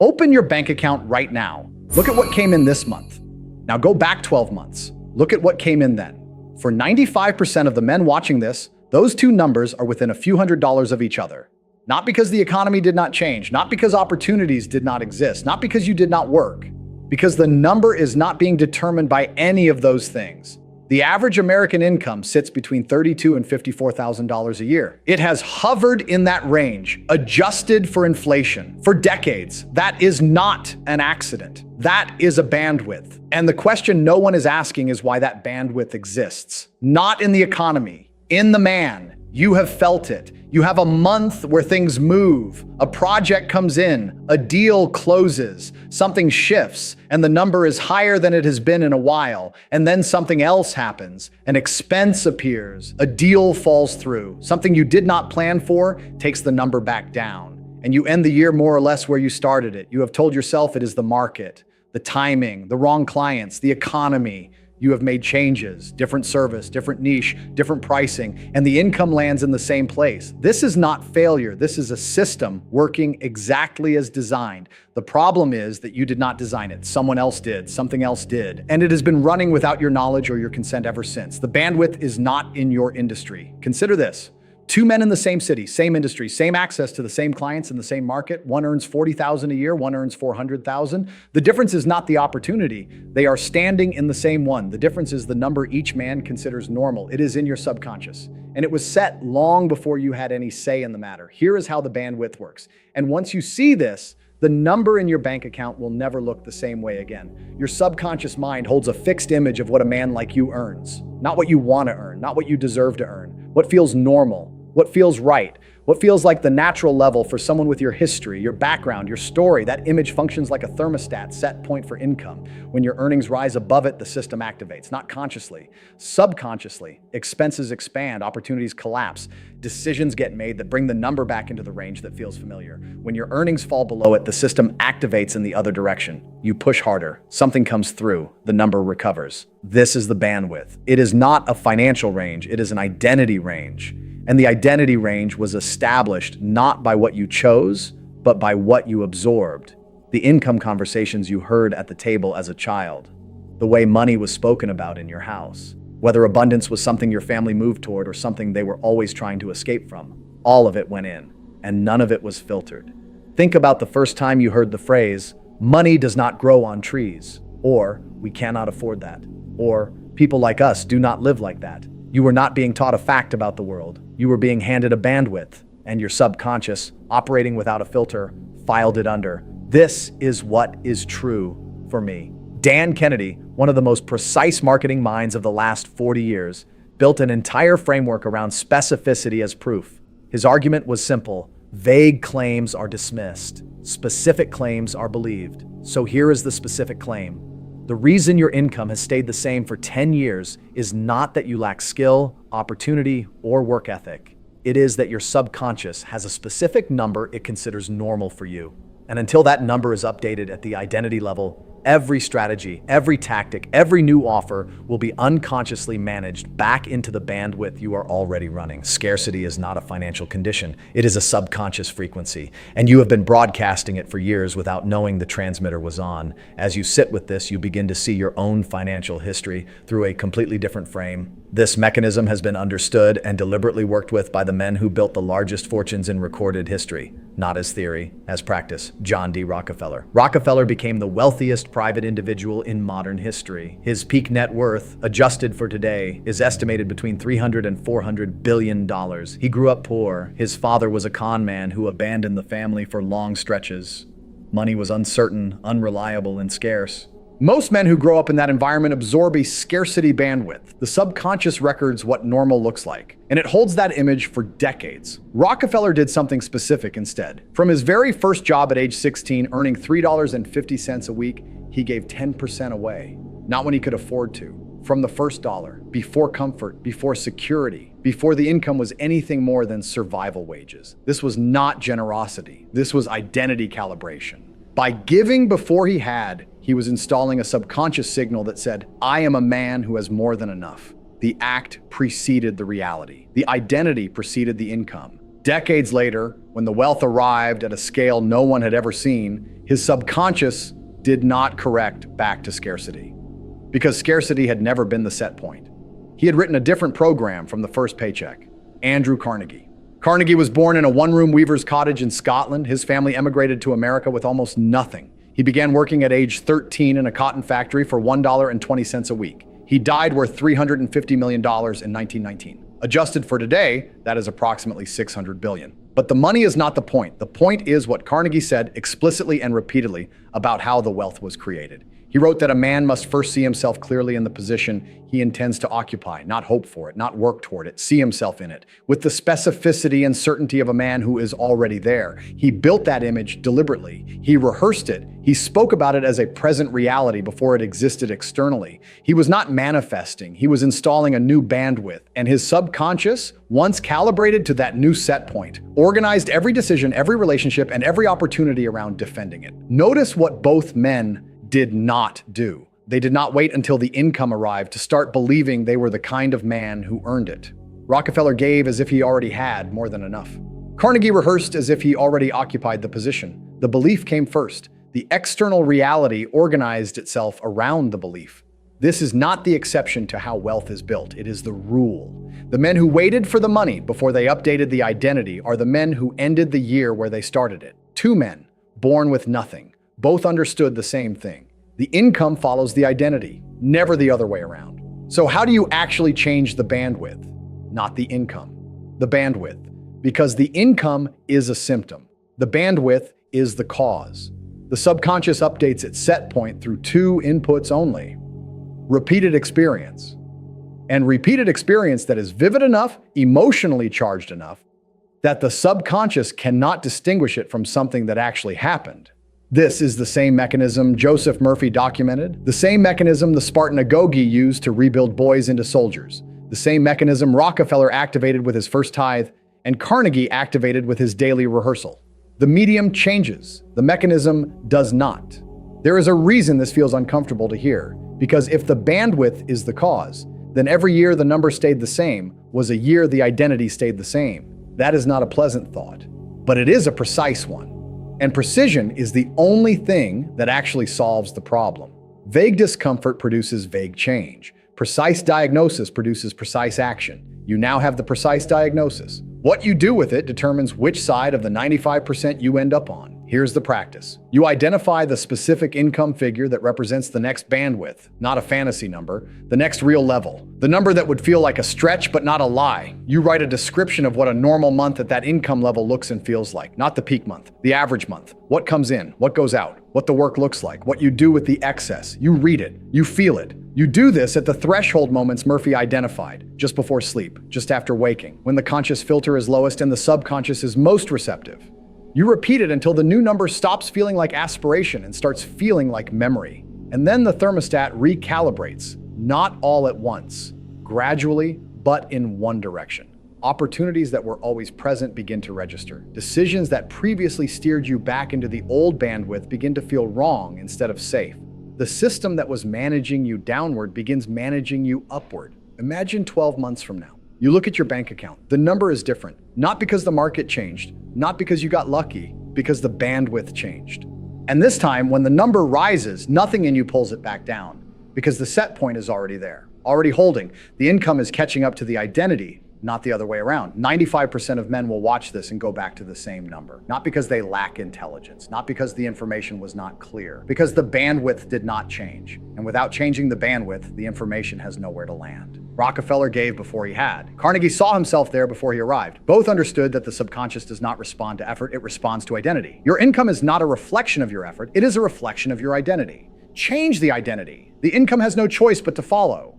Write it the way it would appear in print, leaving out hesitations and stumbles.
Open your bank account right now. Look at what came in this month. Now go back 12 months. Look at what came in then. For 95% of the men watching this, those two numbers are within a few $100s of each other. Not because the economy did not change, not because opportunities did not exist, not because you did not work, because the number is not being determined by any of those things. The average American income sits between $32,000 and $54,000 a year. It has hovered in that range, adjusted for inflation, for decades. That is not an accident. That is a bandwidth. And the question no one is asking is why that bandwidth exists. Not in the economy, in the man. You have felt it. You have a month where things move, a project comes in, a deal closes, something shifts, and the number is higher than it has been in a while, and then something else happens. An expense appears, a deal falls through, something you did not plan for takes the number back down, and you end the year more or less where you started it. You have told yourself it is the market, the timing, the wrong clients, the economy. You have made changes, different service, different niche, different pricing, and the income lands in the same place. This is not failure. This is a system working exactly as designed. The problem is that you did not design it. Someone else did, something else did, and it has been running without your knowledge or your consent ever since. The bandwidth is not in your industry. Consider this. Two men in the same city, same industry, same access to the same clients in the same market. One earns $40,000 a year, one earns $400,000. The difference is not the opportunity. They are standing in the same one. The difference is the number each man considers normal. It is in your subconscious. And it was set long before you had any say in the matter. Here is how the bandwidth works. And once you see this, the number in your bank account will never look the same way again. Your subconscious mind holds a fixed image of what a man like you earns. Not what you want to earn, not what you deserve to earn. What feels normal. What feels right? What feels like the natural level for someone with your history, your background, your story? That image functions like a thermostat set point for income. When your earnings rise above it, the system activates, not consciously. Subconsciously, expenses expand, opportunities collapse, decisions get made that bring the number back into the range that feels familiar. When your earnings fall below it, the system activates in the other direction. You push harder, something comes through, the number recovers. This is the bandwidth. It is not a financial range, it is an identity range. And the identity range was established not by what you chose, but by what you absorbed. The income conversations you heard at the table as a child. The way money was spoken about in your house. Whether abundance was something your family moved toward or something they were always trying to escape from. All of it went in, and none of it was filtered. Think about the first time you heard the phrase, "Money does not grow on trees," or "We cannot afford that," or "People like us do not live like that." You were not being taught a fact about the world. You were being handed a bandwidth, and your subconscious, operating without a filter, filed it under. This is what is true for me. Dan Kennedy, one of the most precise marketing minds of the last 40 years, built an entire framework around specificity as proof. His argument was simple. Vague claims are dismissed. Specific claims are believed. So here is the specific claim. The reason your income has stayed the same for 10 years is not that you lack skill, opportunity, or work ethic. It is that your subconscious has a specific number it considers normal for you. And until that number is updated at the identity level, every strategy, every tactic, every new offer will be unconsciously managed back into the bandwidth you are already running. Scarcity is not a financial condition. It is a subconscious frequency, and you have been broadcasting it for years without knowing the transmitter was on. As you sit with this, you begin to see your own financial history through a completely different frame. This mechanism has been understood and deliberately worked with by the men who built the largest fortunes in recorded history, not as theory, as practice. John D. Rockefeller. Rockefeller became the wealthiest private individual in modern history. His peak net worth, adjusted for today, is estimated between $300 and $400 billion. He grew up poor. His father was a con man who abandoned the family for long stretches. Money was uncertain, unreliable, and scarce. Most men who grow up in that environment absorb a scarcity bandwidth. The subconscious records what normal looks like, and it holds that image for decades. Rockefeller did something specific instead. From his very first job at age 16, earning $3.50 a week, he gave 10% away. Not when he could afford to. From the first dollar, before comfort, before security, before the income was anything more than survival wages. This was not generosity. This was identity calibration. By giving before he had, he was installing a subconscious signal that said, I am a man who has more than enough. The act preceded the reality. The identity preceded the income. Decades later, when the wealth arrived at a scale no one had ever seen, his subconscious did not correct back to scarcity. Because scarcity had never been the set point. He had written a different program from the first paycheck. Andrew Carnegie. Carnegie was born in a one-room weaver's cottage in Scotland. His family emigrated to America with almost nothing. He began working at age 13 in a cotton factory for $1.20 a week. He died worth $350 million in 1919. Adjusted for today, that is approximately $600 billion. But the money is not the point. The point is what Carnegie said explicitly and repeatedly about how the wealth was created. He wrote that a man must first see himself clearly in the position he intends to occupy, not hope for it, not work toward it, see himself in it, with the specificity and certainty of a man who is already there. He built that image deliberately. He rehearsed it. He spoke about it as a present reality before it existed externally. He was not manifesting. He was installing a new bandwidth, and his subconscious, once calibrated to that new set point, organized every decision, every relationship, and every opportunity around defending it. Notice what both men did not do. They did not wait until the income arrived to start believing they were the kind of man who earned it. Rockefeller gave as if he already had more than enough. Carnegie rehearsed as if he already occupied the position. The belief came first. The external reality organized itself around the belief. This is not the exception to how wealth is built. It is the rule. The men who waited for the money before they updated the identity are the men who ended the year where they started it. Two men, born with nothing. Both understood the same thing. The income follows the identity, never the other way around. So how do you actually change the bandwidth? Not the income, the bandwidth. Because the income is a symptom. The bandwidth is the cause. The subconscious updates its set point through two inputs only. Repeated experience. And repeated experience that is vivid enough, emotionally charged enough, that the subconscious cannot distinguish it from something that actually happened. This is the same mechanism Joseph Murphy documented, the same mechanism the Spartan Agoge used to rebuild boys into soldiers, the same mechanism Rockefeller activated with his first tithe, and Carnegie activated with his daily rehearsal. The medium changes, the mechanism does not. There is a reason this feels uncomfortable to hear, because if the bandwidth is the cause, then every year the number stayed the same was a year the identity stayed the same. That is not a pleasant thought, but it is a precise one. And precision is the only thing that actually solves the problem. Vague discomfort produces vague change. Precise diagnosis produces precise action. You now have the precise diagnosis. What you do with it determines which side of the 95% you end up on. Here's the practice. You identify the specific income figure that represents the next bandwidth, not a fantasy number, the next real level, the number that would feel like a stretch but not a lie. You write a description of what a normal month at that income level looks and feels like, not the peak month, the average month, what comes in, what goes out, what the work looks like, what you do with the excess. You read it, you feel it. You do this at the threshold moments Murphy identified, just before sleep, just after waking, when the conscious filter is lowest and the subconscious is most receptive. You repeat it until the new number stops feeling like aspiration and starts feeling like memory. And then the thermostat recalibrates, not all at once, gradually, but in one direction. Opportunities that were always present begin to register. Decisions that previously steered you back into the old bandwidth begin to feel wrong instead of safe. The system that was managing you downward begins managing you upward. Imagine 12 months from now. You look at your bank account. The number is different, not because the market changed, not because you got lucky, because the bandwidth changed. And this time, when the number rises, nothing in you pulls it back down, because the set point is already there, already holding. The income is catching up to the identity, not the other way around. 95% of men will watch this and go back to the same number, not because they lack intelligence, not because the information was not clear, because the bandwidth did not change. And without changing the bandwidth, the information has nowhere to land. Rockefeller gave before he had. Carnegie saw himself there before he arrived. Both understood that the subconscious does not respond to effort, it responds to identity. Your income is not a reflection of your effort, it is a reflection of your identity. Change the identity. The income has no choice but to follow.